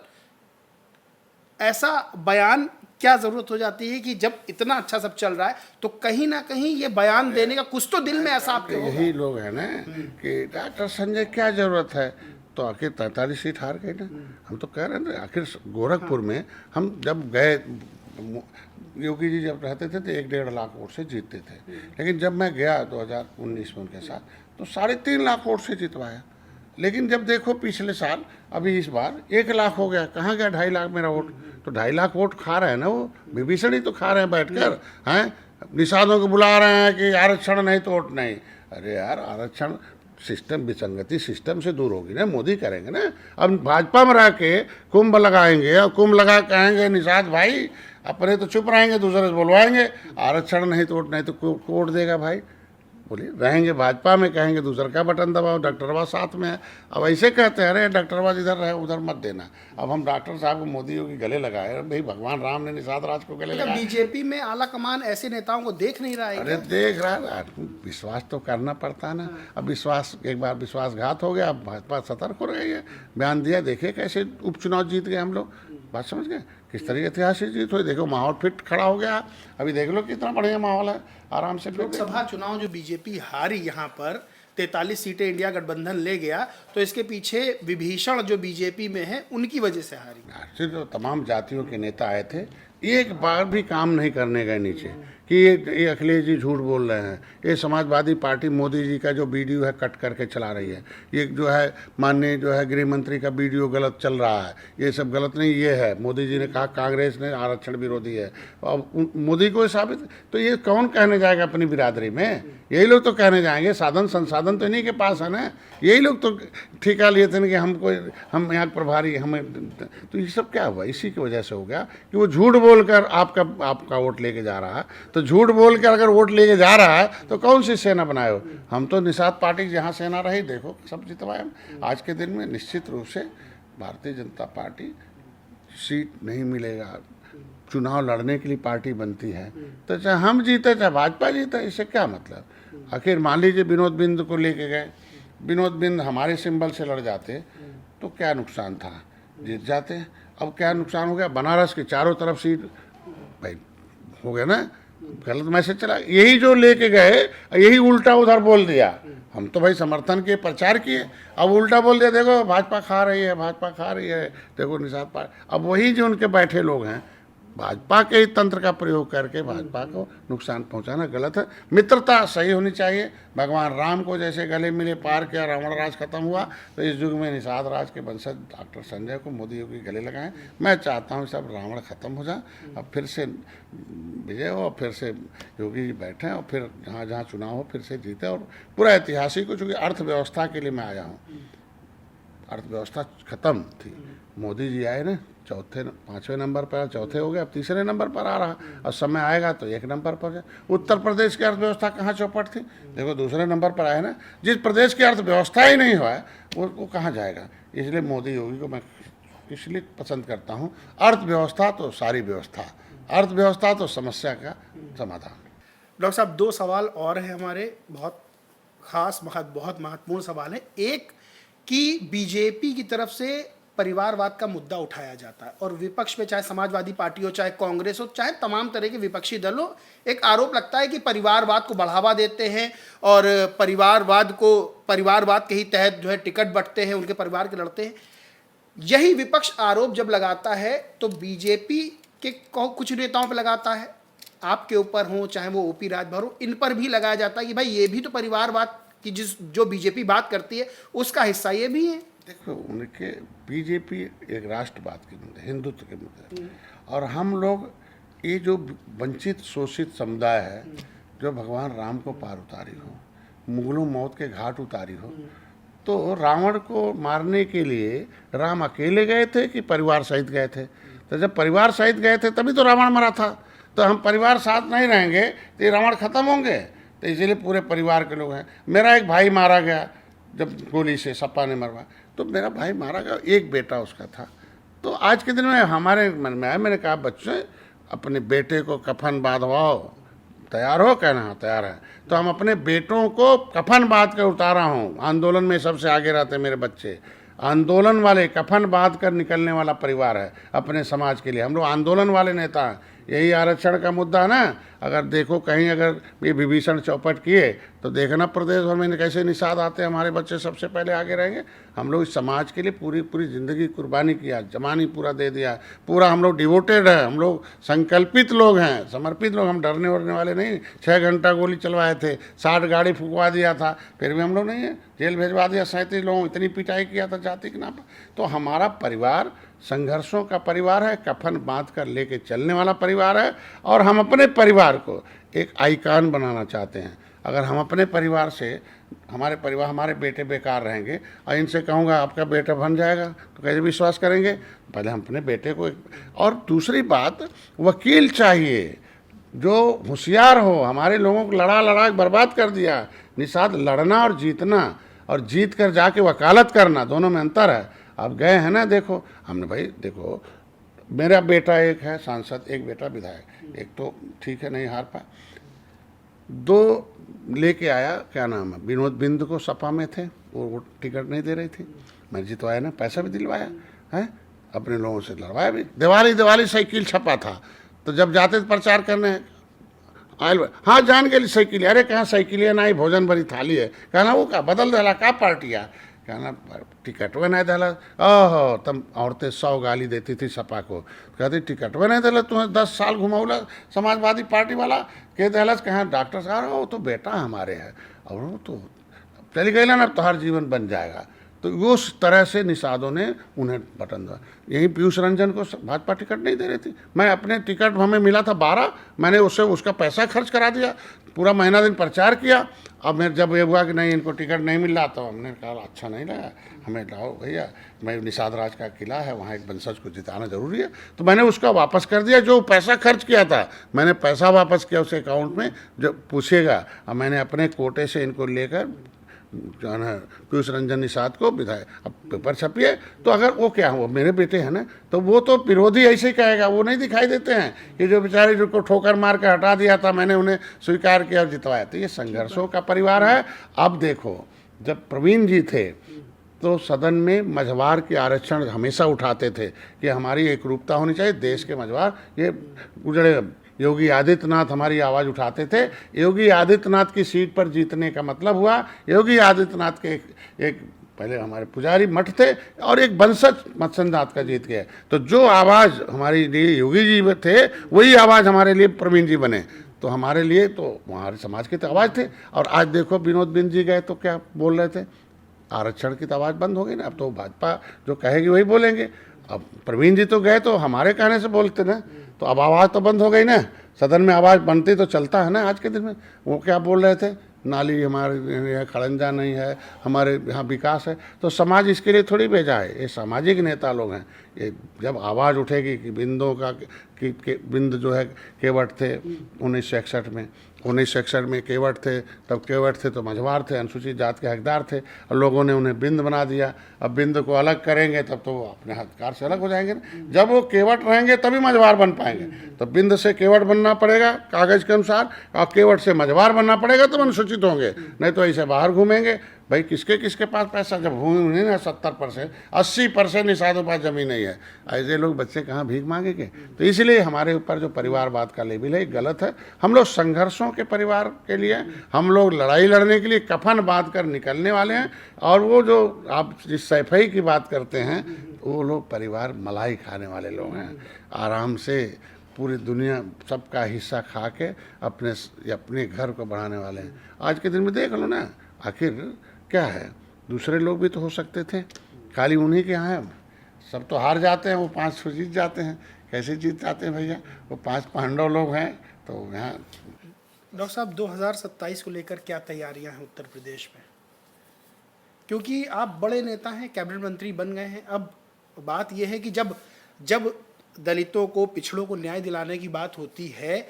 [SPEAKER 1] ऐसा बयान क्या जरूरत हो जाती है कि जब इतना अच्छा सब चल रहा है तो कहीं ना कहीं ये बयान देने का कुछ तो दिल में ऐसा आपके होगा।
[SPEAKER 2] यही लोग है ना कि डॉक्टर संजय क्या जरूरत है, तो आखिर 43 सीट हार गए ना। हम तो कह रहे हैं ना, आखिर गोरखपुर में हम जब गए, योगी जी जब रहते थे तो 1-1.5 लाख वोट से जीतते थे। लेकिन जब मैं गया 2019 में उनके साथ तो 3.5 लाख वोट से जितवाया। लेकिन जब देखो पिछले साल, अभी इस बार 1 लाख हो गया, कहाँ गया 2.5 लाख मेरा वोट? तो 2.5 लाख वोट खा रहे हैं ना वो विभीषण ही तो खा रहे हैं बैठकर, हैं? निषादों को बुला रहे हैं कि आरक्षण नहीं तो वोट नहीं। अरे यार आरक्षण सिस्टम, विसंगति सिस्टम से दूर होगी ना, मोदी करेंगे ना। अब भाजपा में रह के कुंभ लगाएंगे और कुंभ लगा कहेंगे निषाद भाई, अपने तो चुप रहेंगे, दूसरे से बुलवाएंगे, आरक्षण नहीं तो वोट नहीं तो वोट देगा भाई। बोलिए, रहेंगे भाजपा में कहेंगे दूसरा का बटन दबाओ, डॉक्टरवा साथ में है। अब ऐसे कहते हैं अरे डॉक्टरवा जिधर रहे उधर मत देना। अब हम डॉक्टर साहब को मोदी योगी गले लगाए, भाई भगवान राम ने निषाद राज को गले लगाया।
[SPEAKER 1] बीजेपी में आला कमान ऐसे नेताओं को देख नहीं रहा है।
[SPEAKER 2] अरे देख रहा है, विश्वास तो करना पड़ता है ना। अब विश्वास, एक बार विश्वासघात हो गया, अब भाजपा सतर्क हो रही है। बयान दिया, देखिए कैसे उपचुनाव जीत गए हम लोग, बात समझ गए किस तरह ऐतिहासिक जीत हुई। देखो माहौल फिट खड़ा हो गया, अभी देख लो कितना बढ़िया माहौल है, आराम से।
[SPEAKER 1] लोकसभा चुनाव जो बीजेपी हारी यहाँ पर 43 सीटें इंडिया गठबंधन ले गया, तो इसके पीछे विभीषण जो बीजेपी में है उनकी वजह से हारी।
[SPEAKER 2] तो तमाम जातियों के नेता आए थे, एक बार भी काम नहीं करने गए नीचे कि ये अखिलेश जी झूठ बोल रहे हैं, ये समाजवादी पार्टी मोदी जी का जो वीडियो है कट करके चला रही है, ये जो है माननीय जो है गृह मंत्री का वीडियो गलत चल रहा है, ये सब गलत नहीं, ये है मोदी जी ने कहा कांग्रेस ने आरक्षण विरोधी है, और मोदी को साबित। तो ये कौन कहने जाएगा अपनी बिरादरी में? यही लोग तो कहने जाएंगे, साधन संसाधन तो इन्हीं के पास है ना। यही लोग तो ठेका लिए थे कि हम यहाँ प्रभारी हमें। तो ये सब क्या हुआ? इसी की वजह से हो गया कि वो झूठ बोलकर आपका वोट लेके जा रहा है। तो झूठ बोल कर अगर वोट लेके जा रहा है तो कौन सी सेना बनाए हो? हम तो निषाद पार्टी जहाँ सेना रही, देखो सब जितवाए। आज के दिन में निश्चित रूप से भारतीय जनता पार्टी सीट नहीं मिलेगा, चुनाव लड़ने के लिए पार्टी बनती है, तो चाहे हम जीते चाहे भाजपा जीते, इससे क्या मतलब? आखिर मान लीजिए विनोद बिंद को लेके गए, विनोद बिंद हमारे सिंबल से लड़ जाते तो क्या नुकसान था? जीत जाते। अब क्या नुकसान हो गया? बनारस के चारों तरफ सीट भाई हो गया ना, गलत मैसेज चला। यही जो लेके गए यही उल्टा उधर बोल दिया। हम तो भाई समर्थन के प्रचार किए, अब उल्टा बोल दिया, देखो भाजपा खा रही है, भाजपा खा रही है, देखो निषाद पार्टी। अब वही जो उनके बैठे लोग हैं भाजपा के ही तंत्र का प्रयोग करके भाजपा को नुकसान पहुंचाना गलत है। मित्रता सही होनी चाहिए। भगवान राम को जैसे गले मिले पार किया, रावण राज खत्म हुआ, तो इस युग में निषाद राज के वंशज डॉक्टर संजय को मोदी योगी गले लगाएं। मैं चाहता हूं सब रावण खत्म हो जाए, अब फिर से विजय हो, और फिर से योगी जी बैठें, और फिर जहाँ जहाँ चुनाव हो फिर से जीते। और पूरा ऐतिहासिक हो, चूँकि अर्थव्यवस्था के लिए मैं आया हूँ। अर्थव्यवस्था खत्म थी, मोदी जी आए ना, 5वें नंबर पर, चौथे हो गए, अब तीसरे नंबर पर आ रहा। अब समय आएगा तो 1 नंबर पर जाए। उत्तर प्रदेश की अर्थव्यवस्था कहाँ चौपट थी, देखो दूसरे नंबर पर आए ना। जिस प्रदेश की अर्थव्यवस्था ही नहीं हुआ है वो कहाँ जाएगा। इसलिए मोदी योगी को मैं इसलिए पसंद करता हूँ। अर्थव्यवस्था तो सारी व्यवस्था, अर्थव्यवस्था तो समस्या का समाधान।
[SPEAKER 1] डॉक्टर साहब 2 सवाल और हैं हमारे, बहुत खास बहुत महत्वपूर्ण सवाल है। एक कि बीजेपी की तरफ से परिवारवाद का मुद्दा उठाया जाता है, और विपक्ष में चाहे समाजवादी पार्टी हो, चाहे कांग्रेस हो, चाहे तमाम तरह के विपक्षी दल हो, एक आरोप लगता है कि परिवारवाद को बढ़ावा देते हैं और परिवारवाद के ही तहत जो है टिकट बंटते हैं, उनके परिवार के लड़ते हैं। यही विपक्ष आरोप जब लगाता है तो बीजेपी के कुछ नेताओं पर लगाता है, आपके ऊपर हो, चाहे वो ओपी राजभर हो, इन पर भी लगाया जाता है कि भाई ये भी तो परिवारवाद की जो बीजेपी बात करती है उसका हिस्सा ये भी है।
[SPEAKER 2] देखो, उनके बीजेपी एक राष्ट्रवाद के मुद्दे, हिंदुत्व के मुद्दे, और हम लोग ये जो वंचित शोषित समुदाय है, जो भगवान राम को पार उतारी हो, मुगलों मौत के घाट उतारी हो, तो रावण को मारने के लिए राम अकेले गए थे कि परिवार सहित गए थे? तो जब परिवार सहित गए थे तभी तो रावण मरा था। तो हम परिवार साथ नहीं रहेंगे तो ये रावण खत्म होंगे। तो इसीलिए पूरे परिवार के लोग हैं। मेरा एक भाई मारा गया जब गोली से, सपा ने मरवा, तो मेरा भाई मारा गया, एक बेटा उसका था। तो आज के दिन में हमारे मन में आया, मैंने कहा बच्चों अपने बेटे को कफन बांधवाओ, तैयार हो? कहना हाँ तैयार है। तो हम अपने बेटों को कफन बांध कर उतारा हूँ। आंदोलन में सबसे आगे रहते मेरे बच्चे, आंदोलन वाले, कफन बांध कर निकलने वाला परिवार है अपने समाज के लिए। हम लोग आंदोलन वाले नेता हैं। यही आरक्षण का मुद्दा है ना, अगर देखो कहीं अगर ये विभीषण चौपट किए तो देखना प्रदेश भर में कैसे निषाद आते हैं, हमारे बच्चे सबसे पहले आगे रहेंगे। हम लोग इस समाज के लिए पूरी ज़िंदगी कुर्बानी किया, जवानी पूरा दे दिया, पूरा हम लोग डिवोटेड है, हम लोग संकल्पित लोग हैं, समर्पित लोग। हम डरने वरने वाले नहीं। 6 घंटा गोली चलवाए थे, 60 गाड़ी फुकवा दिया था, फिर भी हम लोग नहीं है, जेल भेजवा दिया 37 लोगों, इतनी पिटाई किया था जाति के नाम पर। तो हमारा परिवार संघर्षों का परिवार है, कफन बांध कर लेके चलने वाला परिवार है, और हम अपने परिवार को एक आइकॉन बनाना चाहते हैं। अगर हम अपने परिवार से, हमारे बेटे बेकार रहेंगे और इनसे कहूँगा आपका बेटा बन जाएगा, तो कैसे विश्वास करेंगे? पहले हम अपने बेटे को और दूसरी बात, वकील चाहिए जो होशियार हो। हमारे लोगों को लड़ा के बर्बाद कर दिया। निषाद लड़ना और जीतना, और जीत कर जाके वकालत करना, दोनों में अंतर है। अब गए हैं ना, देखो हमने, भाई देखो मेरा बेटा एक है सांसद, एक बेटा विधायक, एक तो ठीक है नहीं हार पाया, 2 लेके आया, क्या नाम है, विनोद बिंद को सपा में थे, वो टिकट नहीं दे रही थी, मैं जितवाया ना, पैसा भी दिलवाया है, अपने लोगों से लड़वाया भी। दिवाली साइकिल छपा था, तो जब जाते थे प्रचार करने, आयल हाँ जान के लिए साइकिल, अरे कहाँ साइकिल है ना, ही भोजन भरी थाली है। कहना वो का बदल देला का पार्टी है, कहना टिकटवे नहीं दिला। ओहो, तब औरतें 100 गाली देती थी सपा को, कहती टिकटवे नहीं दिला, तुम्हें 10 साल घुमाऊला समाजवादी पार्टी वाला के दहलस। कहाँ डॉक्टर साहब वो तो बेटा हमारे है, और वो तो चली गई ना, तो हर जीवन बन जाएगा। तो उस तरह से निषादों ने उन्हें बटन दिया। यही पीयूष रंजन को भाजपा टिकट नहीं दे रही थी, मैं अपने टिकट हमें मिला था 12, मैंने उसका पैसा खर्च करा दिया, पूरा महीना दिन प्रचार किया। अब मैं जब ये हुआ कि नहीं इनको टिकट नहीं मिल रहा, तो हमने कहा अच्छा नहीं लगा, हमें लाओ भैया, मैं निषाद राज का किला है वहाँ एक वंशज को जिताना जरूरी है, तो मैंने उसका वापस कर दिया। जो पैसा खर्च किया था मैंने पैसा वापस किया उसके अकाउंट में, जो पूछेगा। अब मैंने अपने कोटे से इनको लेकर जो है पीयूष रंजन निषाद को विधायक, अब पेपर छपिए, तो अगर वो क्या वो मेरे बेटे हैं ना, तो वो तो विरोधी ऐसे ही कहेगा, वो नहीं दिखाई देते हैं कि जो बेचारे जिनको ठोकर मार के हटा दिया था मैंने उन्हें स्वीकार किया और जितवाया। तो ये संघर्षों का परिवार है। अब देखो, जब प्रवीण जी थे तो सदन में मझवार के आरक्षण हमेशा उठाते थे कि हमारी एकरूपता होनी चाहिए, देश के मझवार, ये गुजरे योगी आदित्यनाथ हमारी आवाज़ उठाते थे। योगी आदित्यनाथ की सीट पर जीतने का मतलब हुआ योगी आदित्यनाथ के एक पहले हमारे पुजारी मठ थे और एक वंशज मत्स्यनाथ का जीत गया। तो जो आवाज़ हमारे लिए योगी जी थे वही आवाज़ हमारे लिए प्रवीण जी बने। तो हमारे लिए तो हमारे समाज की तो आवाज़ थे। और आज देखो विनोद बिंद जी गए तो क्या बोल रहे थे, आरक्षण की तो आवाज़ बंद हो गई ना, अब तो भाजपा जो कहेगी वही बोलेंगे। अब प्रवीण जी तो गए तो हमारे कहने से बोलते ना, तो अब आवाज़ तो बंद हो गई ना। सदन में आवाज़ बनती तो चलता है ना। आज के दिन में वो क्या बोल रहे थे, नाली हमारे यहाँ खड़ंजा नहीं है, हमारे यहाँ विकास है। तो समाज इसके लिए थोड़ी भेजा है, ये सामाजिक नेता लोग हैं। ये जब आवाज़ उठेगी कि बिंदों का कि बिंद जो है केवट थे 1961 में, 1961 में केवट थे, तब केवट थे तो मझवार थे, अनुसूचित जात के हकदार थे, और लोगों ने उन्हें बिंद बना दिया। अब बिंद को अलग करेंगे तब तो वो अपने हकदार से अलग हो जाएंगे ना। जब वो केवट रहेंगे तभी मझवार बन पाएंगे। तो बिंद से केवट बनना पड़ेगा कागज़ के अनुसार, और केवट से मझवार बनना पड़ेगा तो अनुसूचित होंगे, नहीं तो ऐसे बाहर घूमेंगे। भाई किसके किसके पास पैसा, जब भूमि नहीं ना 70% 80% निषादों पास जमीन नहीं है, ऐसे लोग बच्चे कहाँ भीख मांगेंगे। तो इसलिए हमारे ऊपर जो परिवारवाद का लेबल है गलत है। हम लोग संघर्षों के परिवार के लिए, हम लोग लड़ाई लड़ने के लिए कफन बांध कर निकलने वाले हैं। और वो जो आप जिस सैफई की बात करते हैं, वो लोग परिवार मलाई खाने वाले लोग हैं, आराम से पूरी दुनिया सबका हिस्सा खा के अपने घर को बढ़ाने वाले हैं। आज के दिन में देख लो ना, आखिर क्या है, दूसरे लोग भी तो हो सकते थे, खाली उन्हीं के यहाँ है। सब तो हार जाते हैं, वो 5 जीत जाते हैं। कैसे जीत जाते हैं भैया, वो 5 पांडव लोग हैं। तो यहाँ
[SPEAKER 1] डॉक्टर साहब 2027 को लेकर क्या तैयारियां हैं उत्तर प्रदेश में, क्योंकि आप बड़े नेता हैं, कैबिनेट मंत्री बन गए हैं। अब बात यह है कि जब जब दलितों को, पिछड़ों को न्याय दिलाने की बात होती है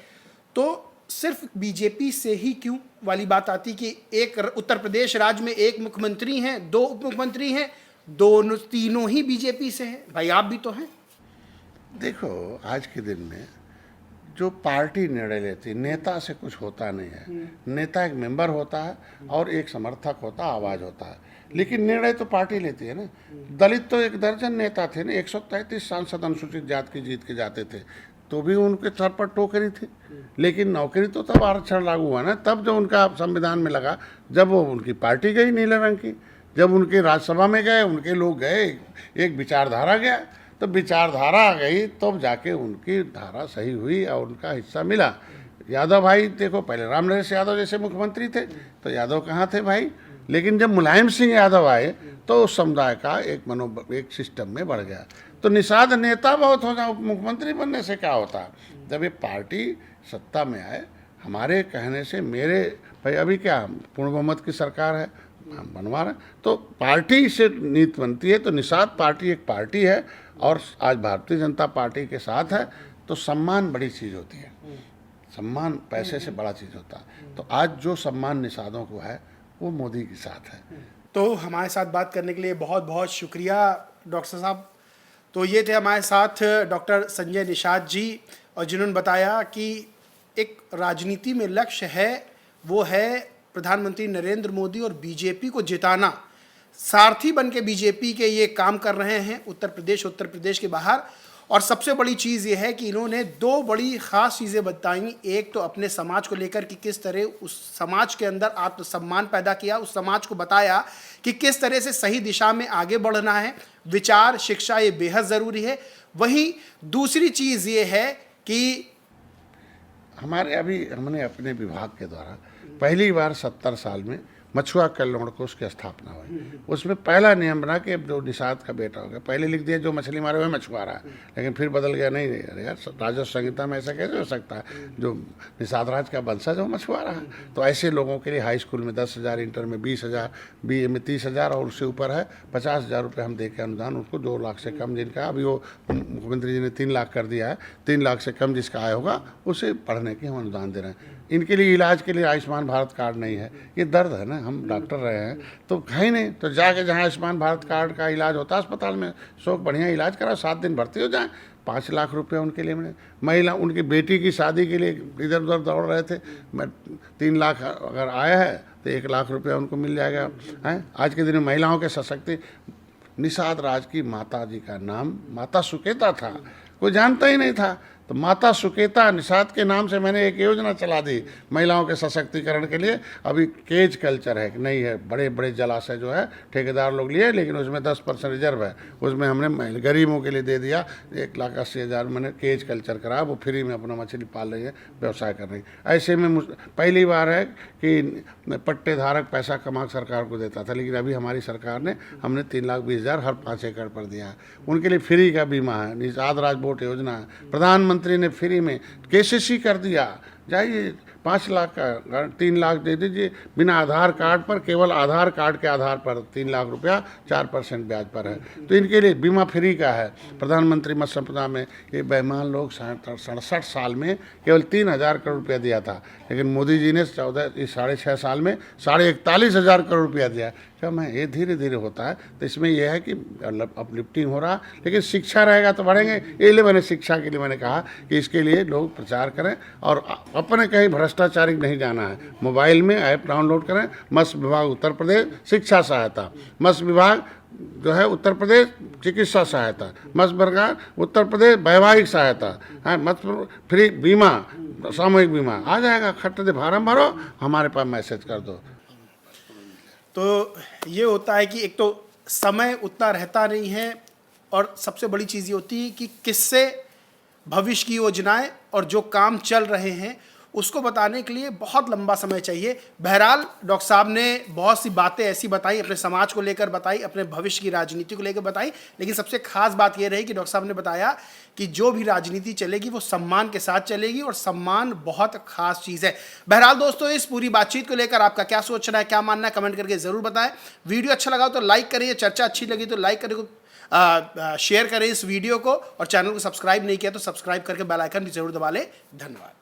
[SPEAKER 1] तो सिर्फ बीजेपी से ही क्यों वाली बात आती कि एक उत्तर प्रदेश राज्य में एक मुख्यमंत्री हैं, 2 उप मुख्यमंत्री हैं, दोनों तीनों ही बीजेपी से हैं। भाई आप भी तो हैं।
[SPEAKER 2] देखो, आज के दिन में जो पार्टी निर्णय लेती, नेता से कुछ होता नहीं है। नेता एक मेंबर होता है और एक समर्थक होता है, आवाज़ होता है, लेकिन निर्णय तो पार्टी लेती है ना। दलित तो 1 दर्जन नेता थे ना, 133 सांसद अनुसूचित जात की जीत के जाते थे, तो भी उनके सर पर टोकरी थी। लेकिन नौकरी तो तब आरक्षण लागू हुआ ना, तब जो उनका संविधान में लगा, जब वो उनकी पार्टी गई नीले रंग की, जब उनके राज्यसभा में गए, उनके लोग गए, एक विचारधारा गया, तो विचारधारा आ गई, तब जाके उनकी धारा सही हुई और उनका हिस्सा मिला। यादव भाई देखो, पहले राम नरेश यादव जैसे मुख्यमंत्री थे, तो यादव कहाँ थे भाई। लेकिन जब मुलायम सिंह यादव आए तो उस समुदाय का एक सिस्टम में बढ़ गया। तो निषाद नेता बहुत हो जाओ, मुख्यमंत्री बनने से क्या होता। जब ये पार्टी सत्ता में आए, हमारे कहने से, मेरे भाई अभी क्या पूर्ण बहुमत की सरकार है, हम बनवा रहे, तो पार्टी से नीति बनती है। तो निषाद पार्टी एक पार्टी है और आज भारतीय जनता पार्टी के साथ है, तो सम्मान बड़ी चीज़ होती है, सम्मान पैसे से बड़ा चीज़ होता है। तो आज जो सम्मान निषादों को है वो मोदी के साथ है।
[SPEAKER 1] तो हमारे साथ बात करने के लिए बहुत बहुत शुक्रिया डॉक्टर साहब। तो ये थे हमारे साथ डॉक्टर संजय निषाद जी, और जिन्होंने बताया कि एक राजनीति में लक्ष्य है, वो है प्रधानमंत्री नरेंद्र मोदी और बीजेपी को जिताना। सारथी बन के बीजेपी के ये काम कर रहे हैं उत्तर प्रदेश के बाहर। और सबसे बड़ी चीज़ ये है कि इन्होंने 2 बड़ी ख़ास चीज़ें बताई। एक तो अपने समाज को लेकर कि किस तरह उस समाज के अंदर आत्मसम्मान पैदा किया, उस समाज को बताया कि किस तरह से सही दिशा में आगे बढ़ना है, विचार, शिक्षा ये बेहद ज़रूरी है। वहीं दूसरी चीज़ ये है कि
[SPEAKER 2] हमने अपने विभाग के द्वारा पहली बार 70 साल में मछुआ कल्याण कोष की स्थापना हुई। उसमें पहला नियम बना कि जो निषाद का बेटा हो गया, पहले लिख दिया जो मछली मारे हुए मछुआरा है, लेकिन फिर बदल गया, नहीं यार राजस्व संहिता में ऐसा कैसे हो सकता है, जो निषाद राज का वंशज हो मछुआरा है। तो ऐसे लोगों के लिए हाई स्कूल में 10,000, इंटर में 20,000, BA में 30,000 और उससे ऊपर है 50,000 रुपये हम दे के अनुदान, उसको 2 लाख से कम जिनका, अभी वो मुख्यमंत्री जी ने 3 लाख कर दिया है, 3 लाख से कम जिसका आय होगा उसे पढ़ने के हम अनुदान दे रहे हैं। इनके लिए इलाज के लिए आयुष्मान भारत कार्ड नहीं है, ये दर्द है ना, हम डॉक्टर रहे हैं तो है ही नहीं, तो जाके जहाँ आयुष्मान भारत कार्ड का इलाज होता है अस्पताल में, सो बढ़िया इलाज करा, 7 दिन भर्ती हो जाए, 5 लाख रुपए उनके लिए मिले। महिला उनकी बेटी की शादी के लिए इधर उधर दौड़ रहे थे, 3 लाख अगर आया है तो 1 लाख रुपया उनको मिल जाएगा है। आज के दिन में महिलाओं के सशक्ति, निषाद राज की माता जी का नाम माता सुकेता था, कोई जानता ही नहीं था। तो माता सुकेता निषाद के नाम से मैंने एक योजना चला दी महिलाओं के सशक्तिकरण के लिए। अभी केज कल्चर है, नहीं है, बड़े बड़े जलाशय जो है ठेकेदार लोग लिए, लेकिन उसमें 10% रिजर्व है, उसमें हमने गरीबों के लिए दे दिया। 1,80,000 मैंने केज कल्चर करा, वो फ्री में अपना मछली पाल रही है, व्यवसाय कर रही है। ऐसे में पहली बार है कि पट्टे धारक पैसा कमा सरकार को देता था, लेकिन अभी हमारी सरकार ने हमने 3,20,000 हर 5 एकड़ पर दिया है। उनके लिए फ्री का बीमा है, निषाद राजबोट योजना है, प्रधानमंत्री ने फ्री में केसीसी कर दिया। जाइए 5 लाख का 3 लाख दे दीजिए बिना आधार कार्ड पर, केवल आधार कार्ड के आधार पर 3 लाख रुपया 4% ब्याज पर है। तो इनके लिए बीमा फ्री का है। प्रधानमंत्री मत्स्य संपदा में ये बेईमान लोग 67 साल में केवल 3,000 करोड़ रुपया दिया था, लेकिन मोदी जी ने 6.5 साल में 41,500 करोड़ रुपया दिया। क्या मैं ये धीरे धीरे होता है, तो इसमें यह है कि अपलिफ्टिंग हो रहा, लेकिन शिक्षा रहेगा तो बढ़ेंगे। इसलिए मैंने शिक्षा के लिए मैंने कहा कि इसके लिए लोग प्रचार करें और अपने कहीं भ्रष्टाचारी नहीं जाना है। मोबाइल में ऐप डाउनलोड करें, मत्स्य विभाग उत्तर प्रदेश शिक्षा सहायता, मत्स्य विभाग जो है उत्तर प्रदेश चिकित्सा सहायता, मत्स्य विभाग उत्तर प्रदेश वैवाहिक सहायता, मत्स्य फ्री बीमा, सामूहिक बीमा आ जाएगा। खट्टे दे फार्म भरो, हमारे पास मैसेज कर दो।
[SPEAKER 1] तो ये होता है कि एक तो समय उतना रहता नहीं है, और सबसे बड़ी चीज़ ये होती है कि किससे भविष्य की योजनाएं और जो काम चल रहे हैं उसको बताने के लिए बहुत लंबा समय चाहिए। बहरहाल डॉक्टर साहब ने बहुत सी बातें ऐसी बताई, अपने समाज को लेकर बताई, अपने भविष्य की राजनीति को लेकर बताई, लेकिन सबसे खास बात यह रही कि डॉक्टर साहब ने बताया कि जो भी राजनीति चलेगी वो सम्मान के साथ चलेगी, और सम्मान बहुत खास चीज़ है। बहरहाल दोस्तों, इस पूरी बातचीत को लेकर आपका क्या सोचना है, क्या मानना है, कमेंट करके ज़रूर बताएं। वीडियो अच्छा लगा तो लाइक करिए, चर्चा अच्छी लगी तो लाइक करिए, शेयर करें इस वीडियो को, और चैनल को सब्सक्राइब नहीं किया तो सब्सक्राइब करके बेल आइकन भी जरूर दबा लें। धन्यवाद।